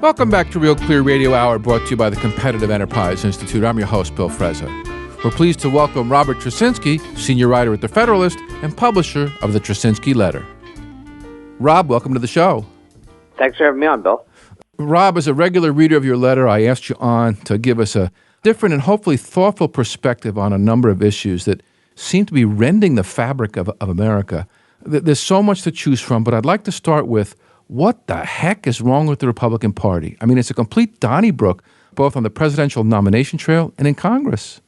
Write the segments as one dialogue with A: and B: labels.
A: Welcome back to RealClear Radio Hour, brought to you by the Competitive Enterprise Institute. I'm your host, Bill Frezza. We're pleased to welcome Robert Tracinski, senior writer at the Federalist and publisher of the Tracinski Letter. Rob, welcome to the show.
B: Thanks for having me on, Bill.
A: Rob, as a regular reader of your letter, I asked you on to give us a different and hopefully thoughtful perspective on a number of issues that seem to be rending the fabric of America. There's so much to choose from, but I'd like to start with what the heck is wrong with the Republican Party? I mean, it's a complete Donnybrook, both on the presidential nomination trail and in Congress.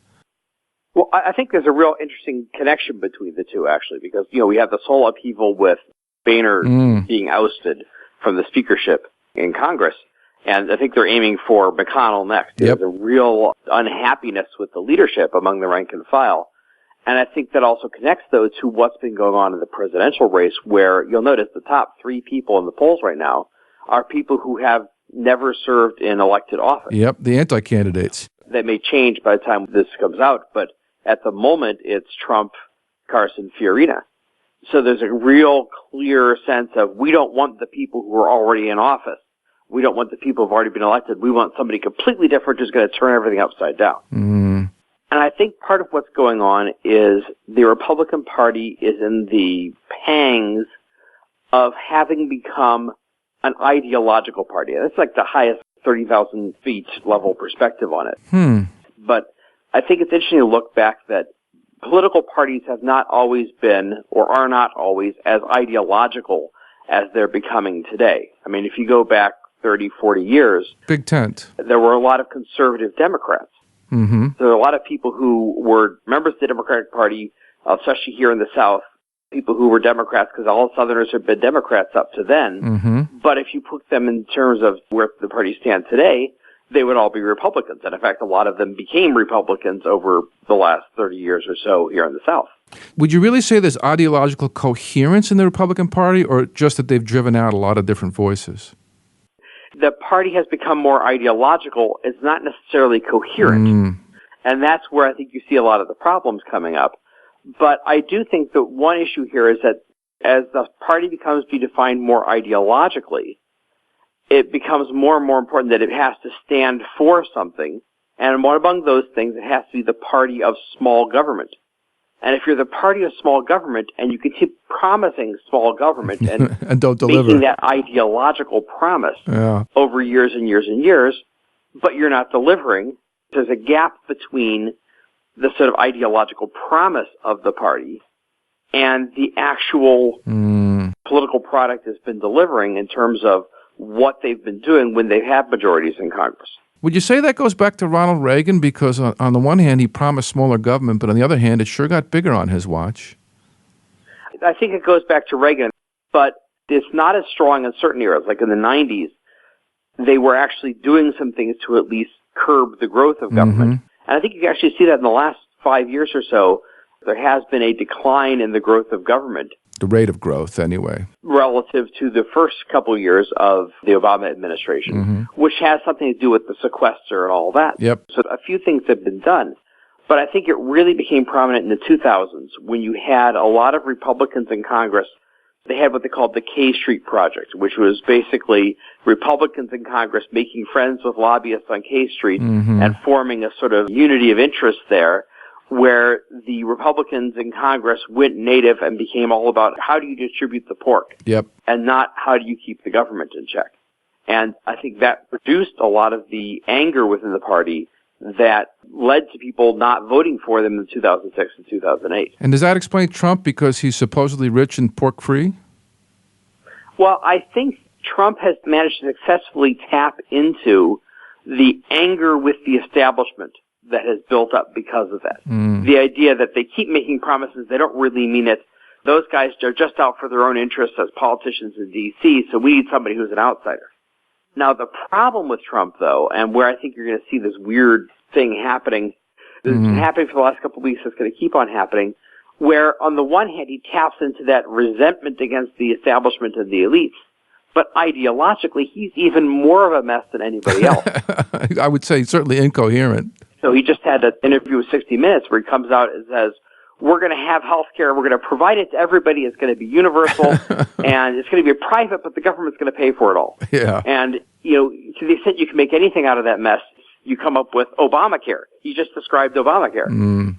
B: Well, I think there's a real interesting connection between the two, actually, because, we have this whole upheaval with Boehner being ousted from the speakership in Congress, and I think they're aiming for McConnell next.
A: Yep.
B: There's a real unhappiness with the leadership among the rank and file. And I think that also connects, though, to what's been going on in the presidential race, where you'll notice the top three people in the polls right now are people who have never served in elected office.
A: Yep, the anti-candidates.
B: That may change by the time this comes out, but at the moment it's Trump, Carson, Fiorina. So there's a real clear sense of we don't want the people who are already in office. We don't want the people who have already been elected. We want somebody completely different who's going to turn everything upside down. And I think part of what's going on is the Republican Party is in the pangs of having become an ideological party. That's like the highest 30,000 feet level perspective on it. But I think it's interesting to look back that political parties have not always been, or are not always, as ideological as they're becoming today. I mean, if you go back 30, 40 years,
A: Big tent.
B: There were a lot of conservative Democrats. So there are a lot of people who were members of the Democratic Party, especially here in the South, people who were Democrats because all Southerners had been Democrats up to then. But if you put them in terms of where the party stands today, they would all be Republicans. And in fact, a lot of them became Republicans over the last 30 years or so here in the South.
A: Would you really say there's ideological coherence in the Republican Party, or just that they've driven out a lot of different voices?
B: The party has become more ideological. It's not necessarily coherent. And that's where I think you see a lot of the problems coming up. But I do think that one issue here is that as the party becomes to be defined more ideologically, it becomes more and more important that it has to stand for something. And one among those things, it has to be the party of small government. And if you're the party of small government and you can keep promising small government and,
A: and don't deliver,
B: making that ideological promise over years and years and years, but you're not delivering, there's a gap between the sort of ideological promise of the party and the actual political product that's been delivering in terms of what they've been doing when they have majorities in Congress.
A: Would you say that goes back to Ronald Reagan? Because on the one hand, he promised smaller government, but on the other hand, it sure got bigger on his watch.
B: I think it goes back to Reagan, but it's not as strong in certain eras. Like in the 90s, they were actually doing some things to at least curb the growth of government. And I think you can actually see that in the last 5 years or so, there has been a decline in the growth of government.
A: The rate of growth, anyway.
B: Relative to the first couple of years of the Obama administration, which has something to do with the sequester and all that. So a few things have been done. But I think it really became prominent in the 2000s when you had a lot of Republicans in Congress. They had what they called the K Street Project, which was basically Republicans in Congress making friends with lobbyists on K Street and forming a sort of unity of interest there, where the Republicans in Congress went native and became all about how do you distribute the pork and not how do you keep the government in check. And I think that produced a lot of the anger within the party that led to people not voting for them in 2006 and 2008.
A: And does that explain Trump because he's supposedly rich and pork-free?
B: Well, I think Trump has managed to successfully tap into the anger with the establishment that has built up because of that. The idea that they keep making promises, they don't really mean it. Those guys are just out for their own interests as politicians in D.C., so we need somebody who's an outsider. Now, the problem with Trump, though, and where I think you're going to see this weird thing happening, that's been happening for the last couple of weeks, that's going to keep on happening, where on the one hand he taps into that resentment against the establishment and the elites, but ideologically he's even more of a mess than anybody else.
A: I would say certainly incoherent.
B: So he just had an interview with 60 Minutes where he comes out and says, we're going to have health care, we're going to provide it to everybody, it's going to be universal, and it's going to be private, but the government's going to pay for it all. And, to the extent you can make anything out of that mess, you come up with Obamacare. You just described Obamacare.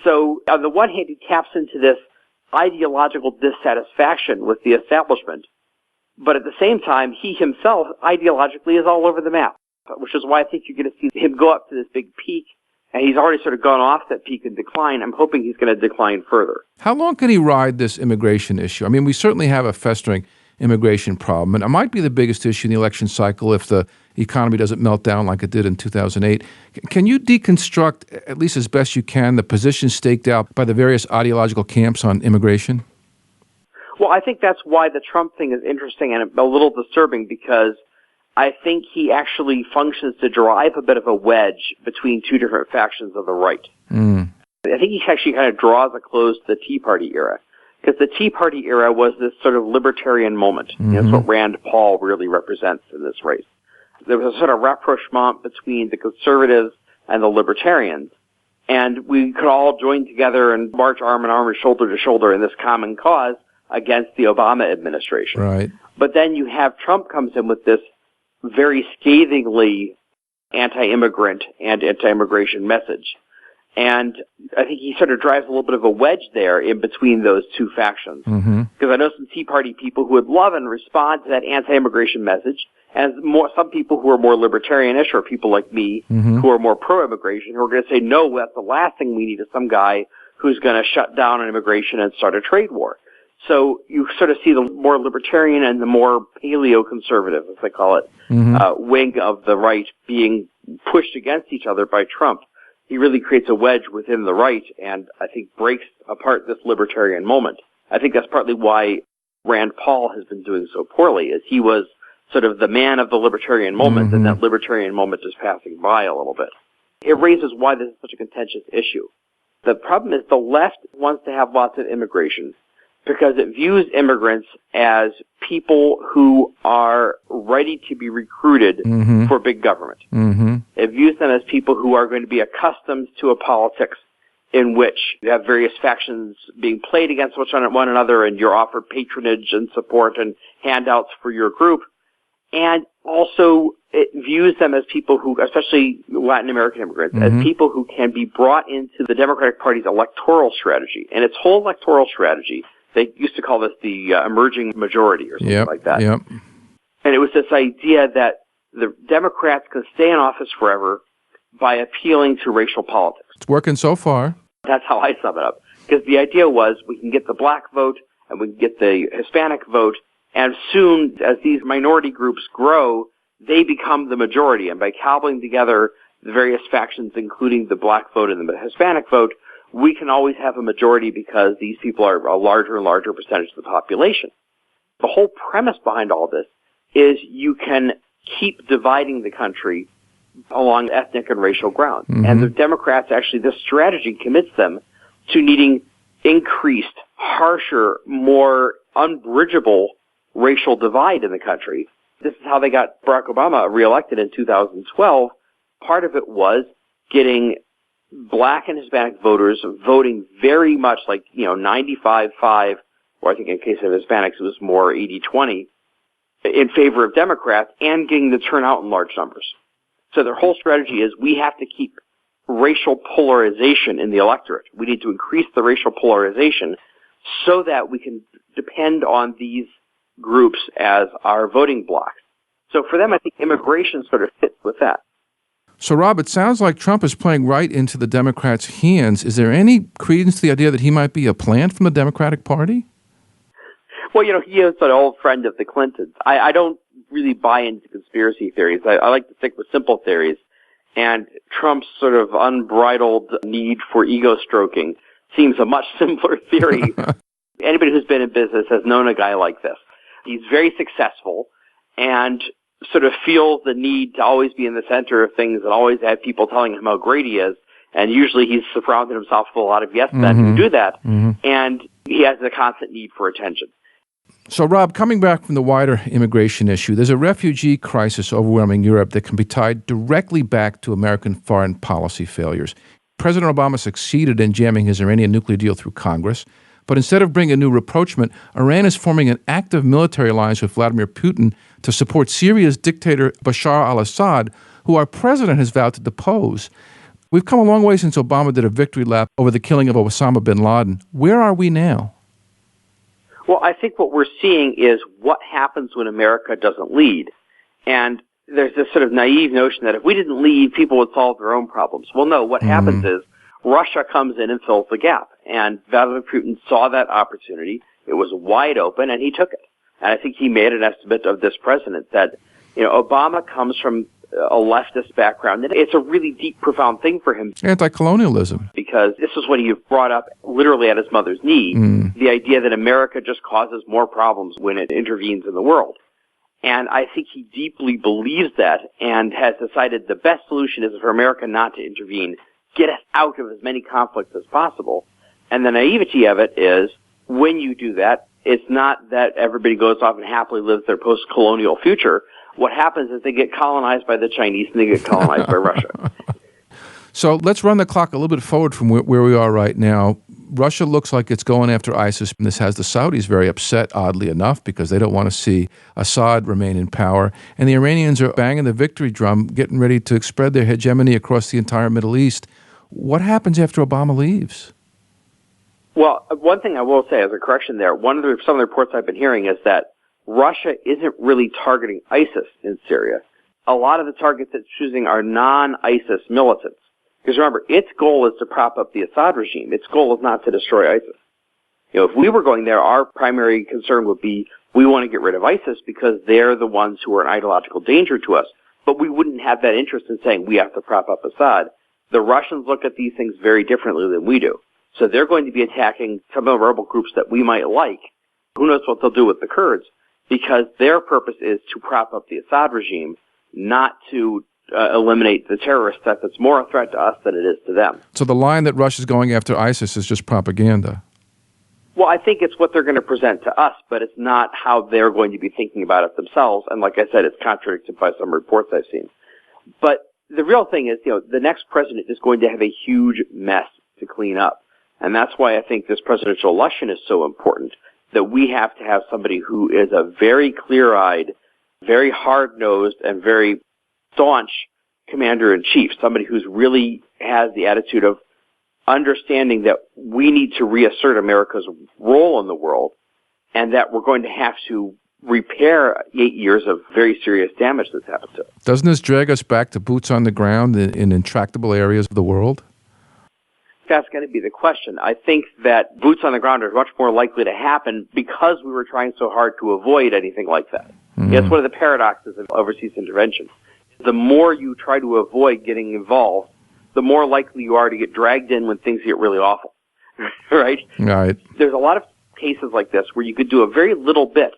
B: So on the one hand, he taps into this ideological dissatisfaction with the establishment, but at the same time, he himself ideologically is all over the map, which is why I think you're going to see him go up to this big peak, and he's already sort of gone off that peak and decline. I'm hoping he's going to decline further.
A: How long can he ride this immigration issue? I mean, we certainly have a festering immigration problem, and it might be the biggest issue in the election cycle if the economy doesn't melt down like it did in 2008. Can you deconstruct, at least as best you can, the positions staked out by the various ideological camps on immigration?
B: Well, I think that's why the Trump thing is interesting and a little disturbing, because I think he actually functions to drive a bit of a wedge between two different factions of the right. I think he actually kind of draws a close to the Tea Party era, because the Tea Party era was this sort of libertarian moment. That's what Rand Paul really represents in this race. There was a sort of rapprochement between the conservatives and the libertarians, and we could all join together and march arm in arm and shoulder to shoulder in this common cause against the Obama administration.
A: Right.
B: But then you have Trump comes in with this very scathingly anti-immigrant and anti-immigration message. And I think he sort of drives a little bit of a wedge there in between those two factions. Because I know some Tea Party people who would love and respond to that anti-immigration message, and some people who are more libertarianish, or people like me who are more pro-immigration, who are going to say, no, that's the last thing we need is some guy who's going to shut down on immigration and start a trade war. So you sort of see the more libertarian and the more paleo-conservative, as they call it, wing of the right being pushed against each other by Trump. He really creates a wedge within the right and I think breaks apart this libertarian moment. I think that's partly why Rand Paul has been doing so poorly, is he was sort of the man of the libertarian moment, and that libertarian moment is passing by a little bit. It raises why this is such a contentious issue. The problem is the left wants to have lots of immigration because it views immigrants as people who are ready to be recruited for big government. It views them as people who are going to be accustomed to a politics in which you have various factions being played against one another, and you're offered patronage and support and handouts for your group. And also it views them as people who, especially Latin American immigrants, as people who can be brought into the Democratic Party's electoral strategy. And its whole electoral strategy, they used to call this the emerging majority or something like that. And it was this idea that the Democrats can stay in office forever by appealing to racial politics.
A: It's working so far.
B: That's how I sum it up. Because the idea was we can get the black vote and we can get the Hispanic vote, and soon as these minority groups grow, they become the majority. And by cobbling together the various factions, including the black vote and the Hispanic vote, we can always have a majority because these people are a larger and larger percentage of the population. The whole premise behind all this is you can keep dividing the country along ethnic and racial grounds. And the Democrats, actually, this strategy commits them to needing increased, harsher, more unbridgeable racial divide in the country. This is how they got Barack Obama reelected in 2012. Part of it was getting black and Hispanic voters voting very much like, 95-5, or I think in case of Hispanics it was more 80-20, in favor of Democrats, and getting the turnout in large numbers. So their whole strategy is we have to keep racial polarization in the electorate. We need to increase the racial polarization so that we can depend on these groups as our voting blocks. So for them, I think immigration sort of fits with that.
A: So, Rob, it sounds like Trump is playing right into the Democrats' hands. Is there any credence to the idea that he might be a plant from the Democratic Party?
B: Well, he is an old friend of the Clintons. I don't really buy into conspiracy theories. I like to stick with simple theories. And Trump's sort of unbridled need for ego stroking seems a much simpler theory. Anybody who's been in business has known a guy like this. He's very successful and sort of feels the need to always be in the center of things and always have people telling him how great he is. And usually he's surrounded himself with a lot of yes men who do that. And he has a constant need for attention.
A: So, Rob, coming back from the wider immigration issue, there's a refugee crisis overwhelming Europe that can be tied directly back to American foreign policy failures. President Obama succeeded in jamming his Iranian nuclear deal through Congress, but instead of bringing a new rapprochement, Iran is forming an active military alliance with Vladimir Putin to support Syria's dictator Bashar al-Assad, who our president has vowed to depose. We've come a long way since Obama did a victory lap over the killing of Osama bin Laden. Where are we now?
B: Well, I think what we're seeing is what happens when America doesn't lead. And there's this sort of naive notion that if we didn't lead, people would solve their own problems. Well, no, what happens is Russia comes in and fills the gap. And Vladimir Putin saw that opportunity. It was wide open, and he took it. And I think he made an estimate of this president that, Obama comes from a leftist background. And it's a really deep, profound thing for him.
A: Anti-colonialism.
B: Because this is what he brought up literally at his mother's knee, the idea that America just causes more problems when it intervenes in the world. And I think he deeply believes that and has decided the best solution is for America not to intervene, get us out of as many conflicts as possible. And the naivety of it is, when you do that, it's not that everybody goes off and happily lives their post-colonial future. What happens is they get colonized by the Chinese and they get colonized by Russia.
A: So let's run the clock a little bit forward from where we are right now. Russia looks like it's going after ISIS. And this has the Saudis very upset, oddly enough, because they don't want to see Assad remain in power. And the Iranians are banging the victory drum, getting ready to spread their hegemony across the entire Middle East. What happens after Obama leaves?
B: Well, one thing I will say as a correction there, some of the reports I've been hearing is that Russia isn't really targeting ISIS in Syria. A lot of the targets it's choosing are non-ISIS militants. Because remember, its goal is to prop up the Assad regime. Its goal is not to destroy ISIS. If we were going there, our primary concern would be we want to get rid of ISIS because they're the ones who are an ideological danger to us. But we wouldn't have that interest in saying we have to prop up Assad. The Russians look at these things very differently than we do. So they're going to be attacking some of the rebel groups that we might like. Who knows what they'll do with the Kurds? Because their purpose is to prop up the Assad regime, not to eliminate the terrorist threat that's more a threat to us than it is to them.
A: So the line that Russia's going after ISIS is just propaganda.
B: Well, I think it's what they're going to present to us, but it's not how they're going to be thinking about it themselves. And like I said, it's contradicted by some reports I've seen. But the real thing is, the next president is going to have a huge mess to clean up. And that's why I think this presidential election is so important, that we have to have somebody who is a very clear-eyed, very hard-nosed, and very staunch commander-in-chief, somebody who's really has the attitude of understanding that we need to reassert America's role in the world and that we're going to have to repair 8 years of very serious damage that's happened to it.
A: Doesn't this drag us back to boots on the ground in intractable areas of the world?
B: That's going to be the question. I think that boots on the ground are much more likely to happen because we were trying so hard to avoid anything like that. It's one of the paradoxes of overseas intervention. The more you try to avoid getting involved, the more likely you are to get dragged in when things get really awful. Right?
A: Right.
B: There's a lot of cases like this where you could do a very little bit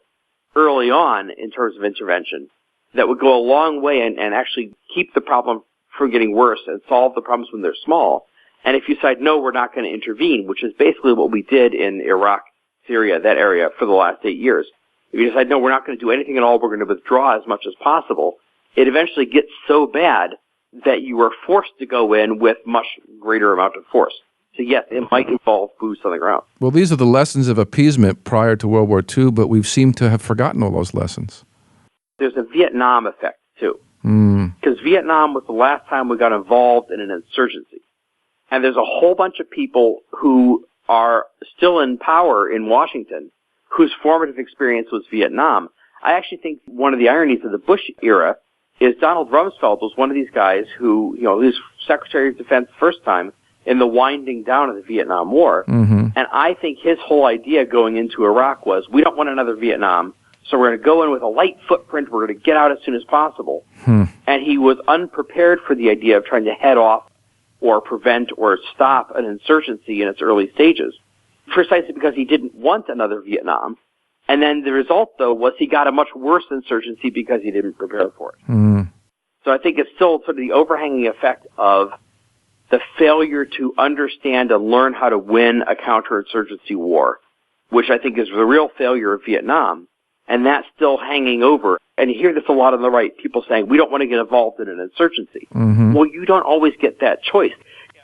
B: early on in terms of intervention that would go a long way and actually keep the problem from getting worse and solve the problems when they're small. And if you decide, no, we're not going to intervene, which is basically what we did in Iraq, Syria, that area for the last 8 years. If you decide, no, we're not going to do anything at all, we're going to withdraw as much as possible, it eventually gets so bad that you are forced to go in with much greater amount of force. So yes, it might involve boots on the ground.
A: Well, these are the lessons of appeasement prior to World War II, but we've seemed to have forgotten all those lessons.
B: There's a Vietnam effect, too. Because Vietnam was the last time we got involved in an insurgency. And there's a whole bunch of people who are still in power in Washington whose formative experience was Vietnam. I actually think one of the ironies of the Bush era is Donald Rumsfeld was one of these guys who, he was Secretary of Defense the first time in the winding down of the Vietnam War. And I think his whole idea going into Iraq was, we don't want another Vietnam, so we're going to go in with a light footprint, we're going to get out as soon as possible. And he was unprepared for the idea of trying to head off or prevent or stop an insurgency in its early stages, precisely because he didn't want another Vietnam. And then the result, though, was he got a much worse insurgency because he didn't prepare for it. So I think it's still sort of the overhanging effect of the failure to understand and learn how to win a counterinsurgency war, which I think is the real failure of Vietnam. And that's still hanging over. And you hear this a lot on the right, people saying, we don't want to get involved in an insurgency. Well, you don't always get that choice.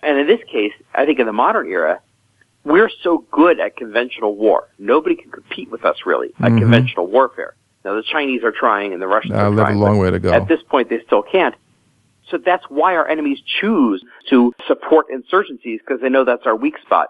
B: And in this case, I think in the modern era, we're so good at conventional war. Nobody can compete with us, really, at conventional warfare. Now, the Chinese are trying and the Russians are
A: they have
B: trying.
A: a long way to go.
B: At this point, they still can't. So that's why our enemies choose to support insurgencies, because they know that's our weak spot.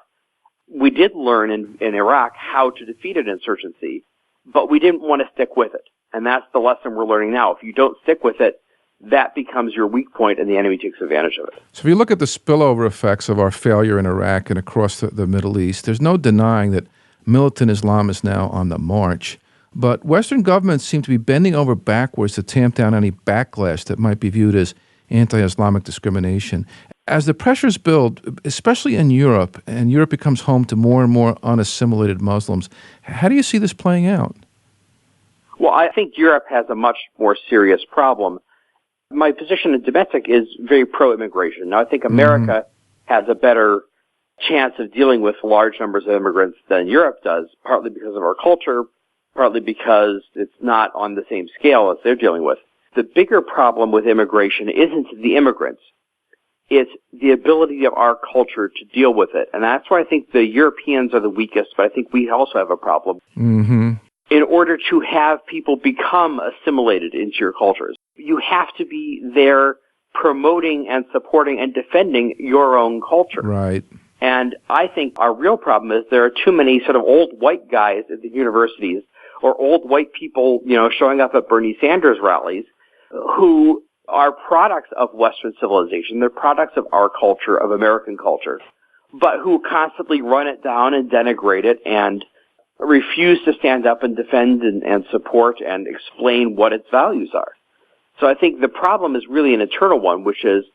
B: We did learn in Iraq how to defeat an insurgency, but we didn't want to stick with it. And that's the lesson we're learning now. If you don't stick with it, that becomes your weak point, and the enemy takes advantage of it.
A: So if you look at the spillover effects of our failure in Iraq and across the Middle East, there's no denying that militant Islam is now on the march. But Western governments seem to be bending over backwards to tamp down any backlash that might be viewed as anti-Islamic discrimination. As the pressures build, especially in Europe, and Europe becomes home to more and more unassimilated Muslims, how do you see this playing out?
B: Well, I think Europe has a much more serious problem. My position in domestic is very pro-immigration. Now, I think America has a better chance of dealing with large numbers of immigrants than Europe does, partly because of our culture, partly because it's not on the same scale as they're dealing with. The bigger problem with immigration isn't the immigrants. It's the ability of our culture to deal with it. And that's why I think the Europeans are the weakest, but I think we also have a problem. In order to have people become assimilated into your cultures, you have to be there promoting and supporting and defending your own culture.
A: Right.
B: And I think our real problem is there are too many sort of old white guys at the universities or old white people, showing up at Bernie Sanders rallies who are products of Western civilization. They're products of our culture, of American culture, but who constantly run it down and denigrate it and refuse to stand up and defend and support and explain what its values are. So I think the problem is really an internal one, which is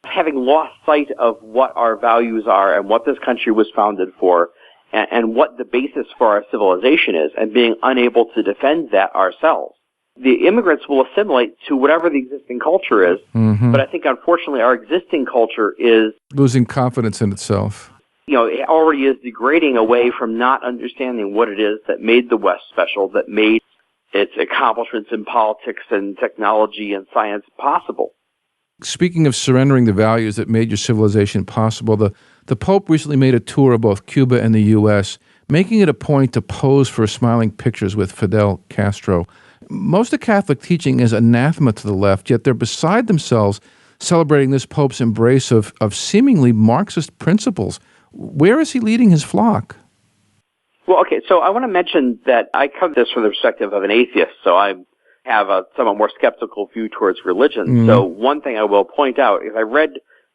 B: having lost sight of what our values are and what this country was founded for and what the basis for our civilization is, and being unable to defend that ourselves. The immigrants will assimilate to whatever the existing culture is, but I think, unfortunately, our existing culture is
A: losing confidence in itself.
B: It already is degrading away from not understanding what it is that made the West special, that made its accomplishments in politics and technology and science possible.
A: Speaking of surrendering the values that made your civilization possible, the Pope recently made a tour of both Cuba and the U.S., making it a point to pose for smiling pictures with Fidel Castro. Most of Catholic teaching is anathema to the left, yet they're beside themselves celebrating this Pope's embrace of seemingly Marxist principles. Where is he leading his flock?
B: Well, okay, so I want to mention that I come this from the perspective of an atheist, so I have a somewhat more skeptical view towards religion. So one thing I will point out is I read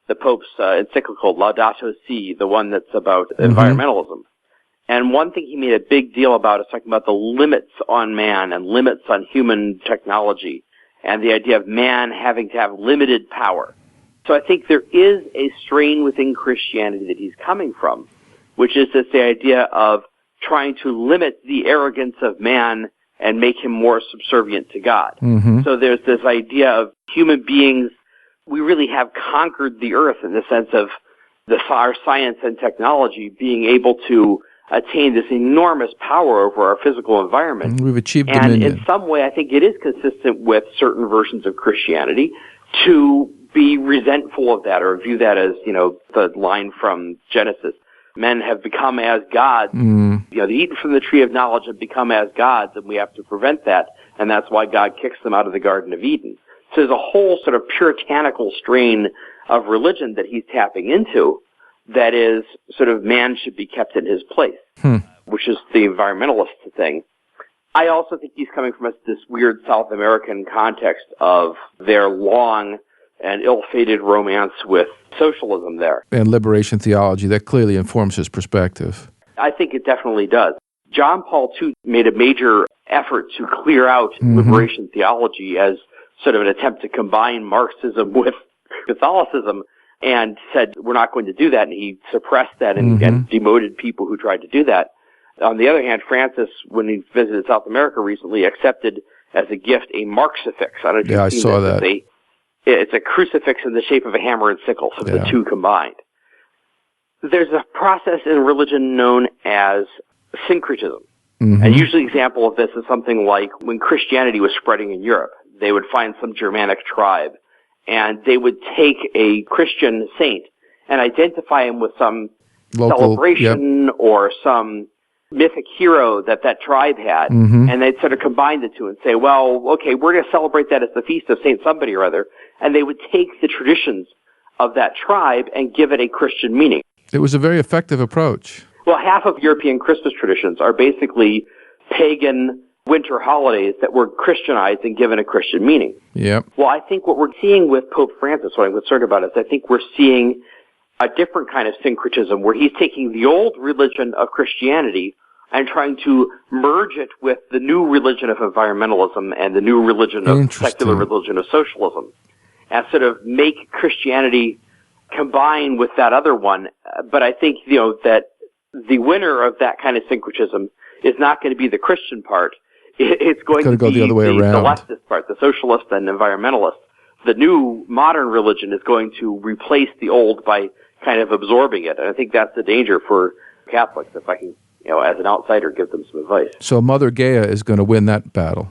B: the Pope's encyclical Laudato Si', the one that's about environmentalism. And one thing he made a big deal about is talking about the limits on man and limits on human technology and the idea of man having to have limited power. So I think there is a strain within Christianity that he's coming from, which is this the idea of trying to limit the arrogance of man and make him more subservient to God. So there's this idea of human beings, we really have conquered the earth in the sense of our science and technology being able to attain this enormous power over our physical environment.
A: We've achieved
B: dominion. And
A: in
B: some way, I think it is consistent with certain versions of Christianity to be resentful of that or view that as, the line from Genesis. Men have become as gods. They eat from the tree of knowledge and become as gods, and we have to prevent that, and that's why God kicks them out of the Garden of Eden. So there's a whole sort of puritanical strain of religion that he's tapping into that is sort of man should be kept in his place, which is the environmentalist thing. I also think he's coming from this weird South American context of their long and ill-fated romance with socialism there.
A: And liberation theology, that clearly informs his perspective.
B: I think it definitely does. John Paul II made a major effort to clear out liberation theology as sort of an attempt to combine Marxism with Catholicism, and said, we're not going to do that, and he suppressed that and demoted people who tried to do that. On the other hand, Francis, when he visited South America recently, accepted as a gift a Marxifix. I don't know if you've seen
A: I saw that.
B: It's a crucifix in the shape of a hammer and sickle, so the two combined. There's a process in religion known as syncretism. And usually an example of this is something like when Christianity was spreading in Europe. They would find some Germanic tribe, and they would take a Christian saint and identify him with some
A: local
B: celebration or some mythic hero that tribe had, and they'd sort of combine the two and say, well, okay, we're going to celebrate that as the feast of Saint somebody or other, and they would take the traditions of that tribe and give it a Christian meaning.
A: It was a very effective approach.
B: Well, half of European Christmas traditions are basically pagan winter holidays that were Christianized and given a Christian meaning.
A: Yep.
B: Well, I think what we're seeing with Pope Francis, what I'm concerned about, is I think we're seeing a different kind of syncretism where he's taking the old religion of Christianity and trying to merge it with the new religion of environmentalism and the new religion of secular religion of socialism, and sort of make Christianity combine with that other one. But I think, that the winner of that kind of syncretism is not going to be the Christian part. It's going to
A: go
B: be
A: the other way around.
B: The leftist part, the socialist and environmentalist. The new modern religion is going to replace the old by kind of absorbing it. And I think that's the danger for Catholics, if I can, as an outsider, give them some advice.
A: So Mother Gaia is going to win that battle.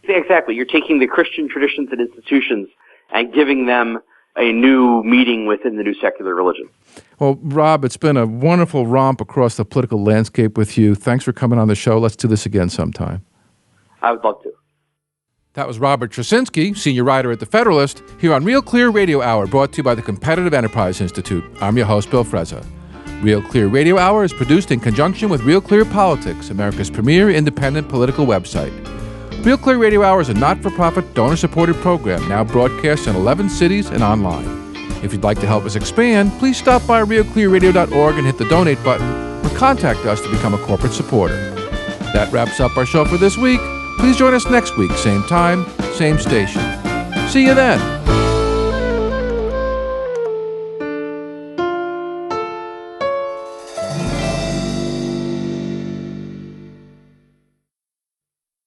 B: Exactly. You're taking the Christian traditions and institutions and giving them a new meaning within the new secular religion.
A: Well, Rob, it's been a wonderful romp across the political landscape with you. Thanks for coming on the show. Let's do this again sometime.
B: I would love to.
A: That was Robert Tracinski, senior writer at The Federalist, here on RealClear Radio Hour, brought to you by the Competitive Enterprise Institute. I'm your host, Bill Frezza. RealClear Radio Hour is produced in conjunction with RealClear Politics, America's premier independent political website. RealClear Radio Hour is a not-for-profit, donor-supported program now broadcast in 11 cities and online. If you'd like to help us expand, please stop by realclearradio.org and hit the donate button or contact us to become a corporate supporter. That wraps up our show for this week. Please join us next week, same time, same station. See you then.